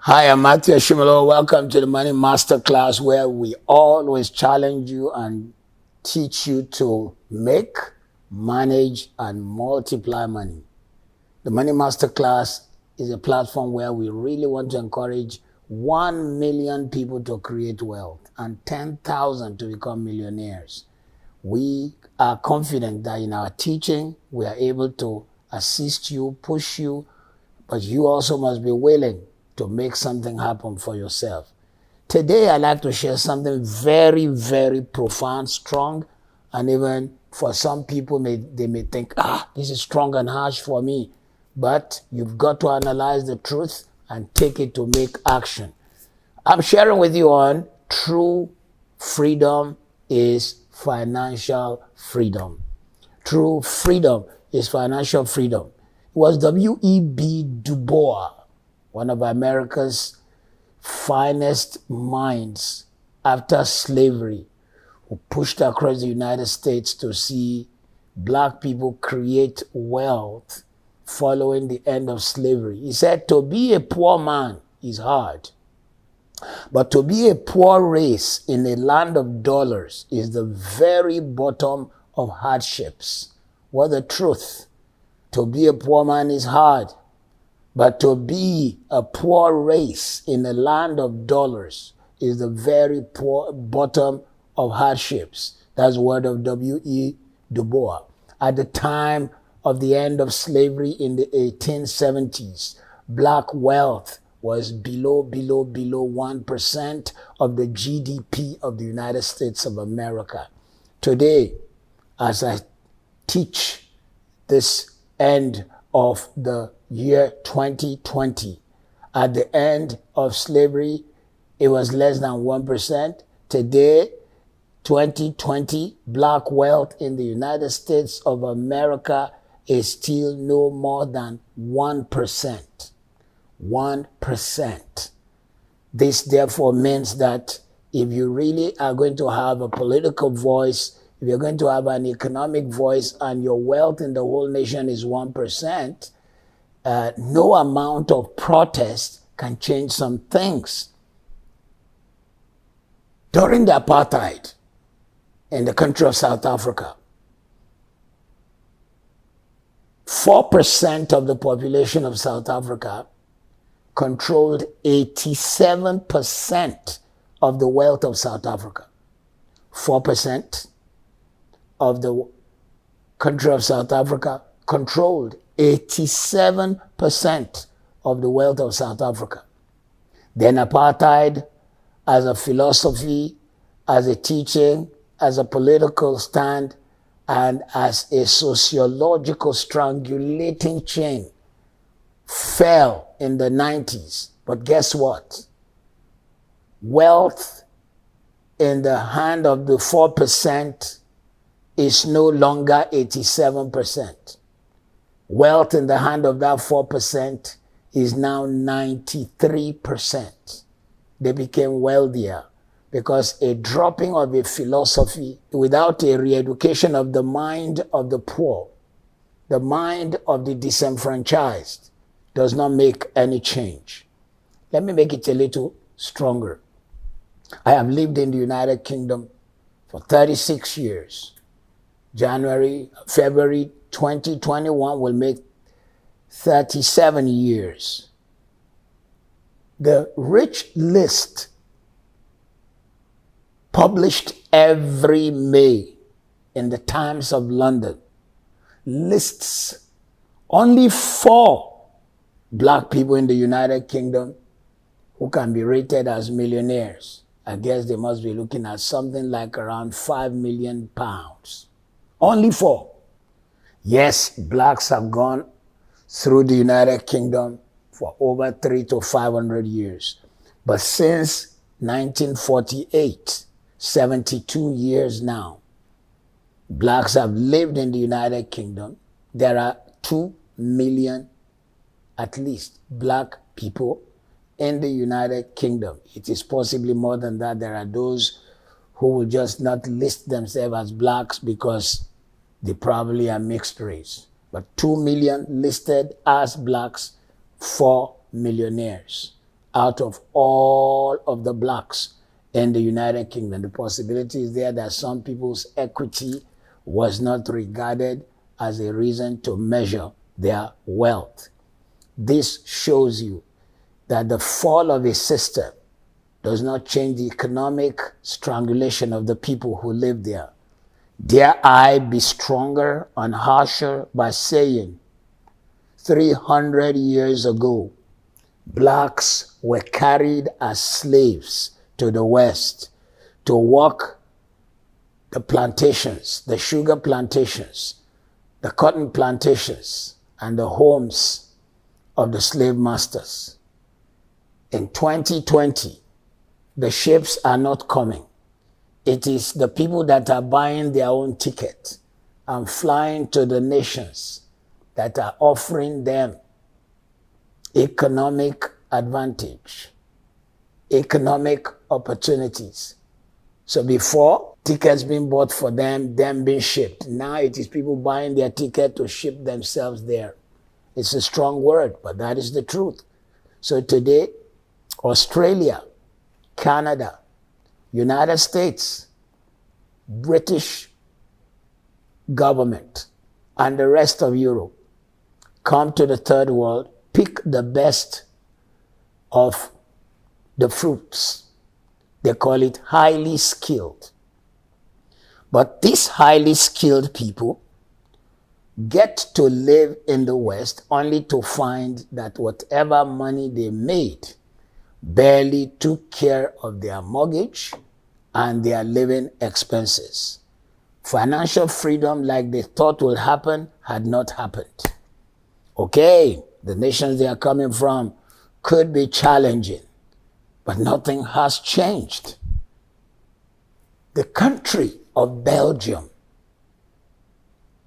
Hi, I'm Matthew Shimolo. Welcome to the Money Masterclass, where we always challenge you and teach you to make, manage, and multiply money. The Money Masterclass is a platform where we really want to encourage 1 million people to create wealth and 10,000 to become millionaires. We are confident that in our teaching, we are able to assist you, push you, but you also must be willing to make something happen for yourself. Today, I'd like to share something very, very profound, strong, and even for some people, they may think, this is strong and harsh for me. But you've got to analyze the truth and take it to make action. I'm sharing with you on true freedom is financial freedom. True freedom is financial freedom. It was W.E.B. Du Bois, one of America's finest minds after slavery, who pushed across the United States to see black people create wealth following the end of slavery. He said, to be a poor man is hard, but to be a poor race in a land of dollars is the very bottom of hardships. What the truth. To be a poor man is hard, but to be a poor race in a land of dollars is the very poor bottom of hardships. That's the word of W.E. Du Bois. At the time of the end of slavery in the 1870s, black wealth was below 1% of the GDP of the United States of America. Today, as I teach this end of the year 2020. At the end of slavery, it was less than 1%. Today, 2020, black wealth in the United States of America is still no more than 1%. 1%. This therefore means that if you really are going to have a political voice, if you're going to have an economic voice and your wealth in the whole nation is 1%, no amount of protest can change some things. During the apartheid in the country of South Africa, 4% of the population of South Africa controlled 87% of the wealth of South Africa. 4% of the country of South Africa controlled 87% of the wealth of South Africa. Then apartheid, as a philosophy, as a teaching, as a political stand, and as a sociological strangulating chain, fell in the 90s. But guess what? Wealth in the hand of the 4% is no longer 87%. Wealth in the hand of that 4% is now 93%. They became wealthier because a dropping of a philosophy without a re-education of the mind of the poor, the mind of the disenfranchised, does not make any change. Let me make it a little stronger. I have lived in the United Kingdom for 36 years. February 2021 will make 37 years. The rich list published every May in the Times of London lists only 4 black people in the United Kingdom who can be rated as millionaires. I guess they must be looking at something like around £5 million. Only 4. Yes, blacks have gone through the United Kingdom for over 300 to 500 years. But since 1948, 72 years now, blacks have lived in the United Kingdom. There are 2 million, at least, black people in the United Kingdom. It is possibly more than that. There are those who will just not list themselves as blacks because they probably are mixed race. But 2 million listed as blacks, 4 millionaires. out of all of the blacks in the United Kingdom. The possibility is there that some people's equity was not regarded as a reason to measure their wealth. This shows you that the fall of a system does not change the economic strangulation of the people who live there. Dare I be stronger and harsher by saying 300 years ago, blacks were carried as slaves to the West to work the plantations, the sugar plantations, the cotton plantations, and the homes of the slave masters. In 2020, the ships are not coming. It is the people that are buying their own ticket and flying to the nations that are offering them economic advantage, economic opportunities. So before, tickets being bought for them being shipped. Now it is people buying their ticket to ship themselves there. It's a strong word, but that is the truth. So today, Australia, Canada, United States, British government, and the rest of Europe come to the third world, pick the best of the fruits. They call it highly skilled. But these highly skilled people get to live in the West only to find that whatever money they made barely took care of their mortgage and their living expenses. Financial freedom, like they thought would happen, had not happened. Okay, the nations they are coming from could be challenging, but nothing has changed. The country of Belgium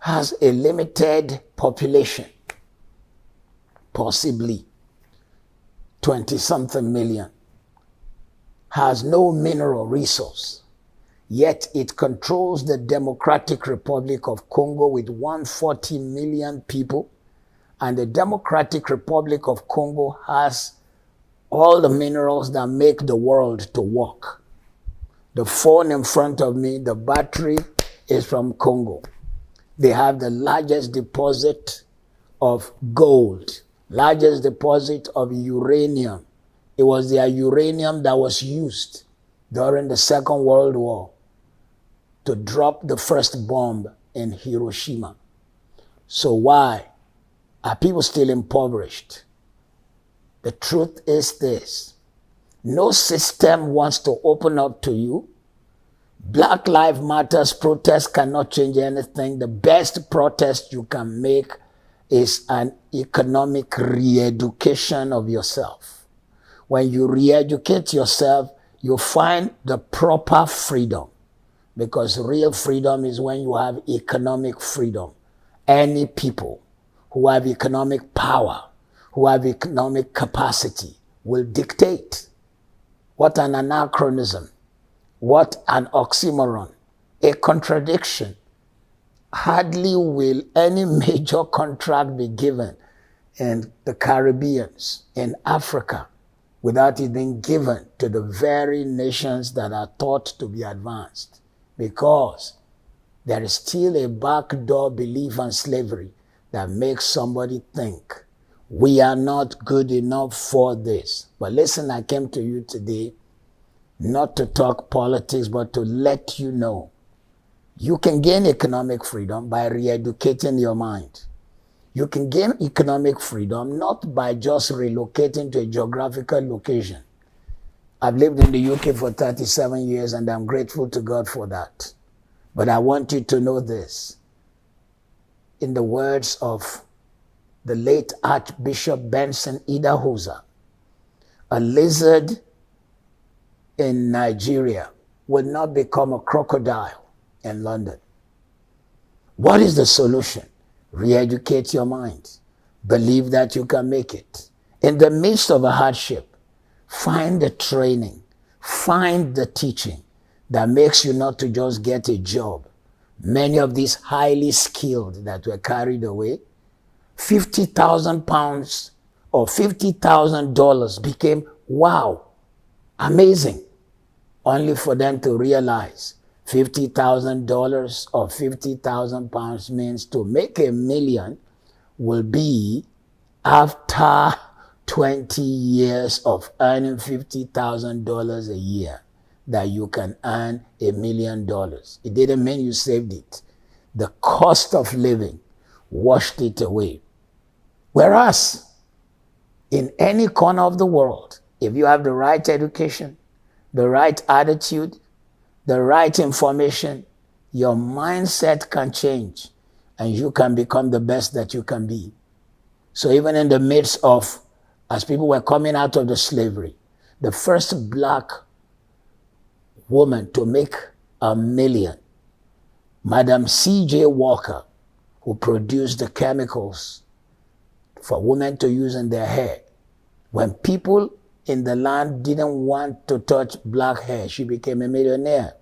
has a limited population, possibly 20-something million, has no mineral resource, yet it controls the Democratic Republic of Congo with 140 million people, and the Democratic Republic of Congo has all the minerals that make the world to work. The phone in front of me, the battery is from Congo. They have the largest deposit of gold, largest deposit of uranium. It was their uranium that was used during the Second World War to drop the first bomb in Hiroshima. So why are people still impoverished? The truth is this: no system wants to open up to you. Black Lives Matter protests cannot change anything. The best protest you can make is an economic re-education of yourself. When you re-educate yourself, you find the proper freedom, because real freedom is when you have economic freedom. Any people who have economic power, who have economic capacity, will dictate. What an anachronism. What an oxymoron. A contradiction. Hardly will any major contract be given in the Caribbean, in Africa, without it being given to the very nations that are thought to be advanced. Because there is still a backdoor belief in slavery that makes somebody think we are not good enough for this. But listen, I came to you today not to talk politics, but to let you know you can gain economic freedom by re-educating your mind. You can gain economic freedom not by just relocating to a geographical location. I've lived in the UK for 37 years and I'm grateful to God for that. But I want you to know this. In the words of the late Archbishop Benson Idahosa, a lizard in Nigeria would not become a crocodile in London. What is the solution? Re-educate your mind. Believe that you can make it. In the midst of a hardship, find the training, find the teaching that makes you not to just get a job. Many of these highly skilled that were carried away, £50,000 or $50,000 became, wow, amazing, only for them to realize $50,000 or 50,000 pounds means to make $1 million will be after 20 years of earning $50,000 a year that you can earn $1 million. It didn't mean you saved it. The cost of living washed it away. Whereas in any corner of the world, if you have the right education, the right attitude, the right information, your mindset can change and you can become the best that you can be. So even in the midst of, as people were coming out of the slavery, the first black woman to make $1 million, Madam C.J. Walker, who produced the chemicals for women to use in their hair. When people in the land didn't want to touch black hair, she became a millionaire.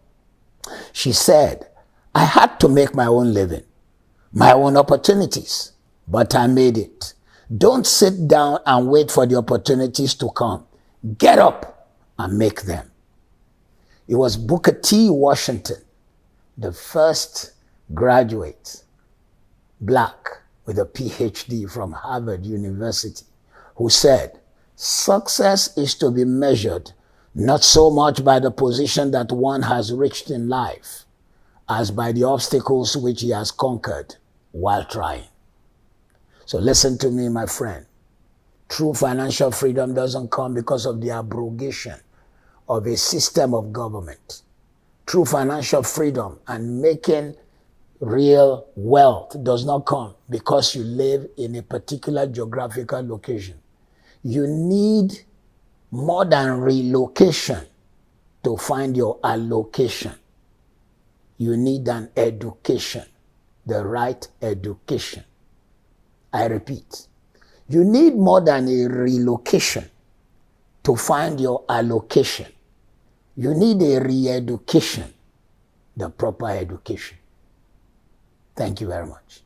She said, I had to make my own living, my own opportunities, but I made it. Don't sit down and wait for the opportunities to come. Get up and make them. It was Booker T. Washington, the first graduate, black, with a PhD from Harvard University, who said, success is to be measured not so much by the position that one has reached in life, as by the obstacles which he has conquered while trying. So listen to me, my friend. True financial freedom doesn't come because of the abrogation of a system of government. True financial freedom and making real wealth does not come because you live in a particular geographical location. You need more than relocation to find your allocation. You need an education, the right education. I repeat, you need more than a relocation to find your allocation. You need a re-education, the proper education. Thank you very much.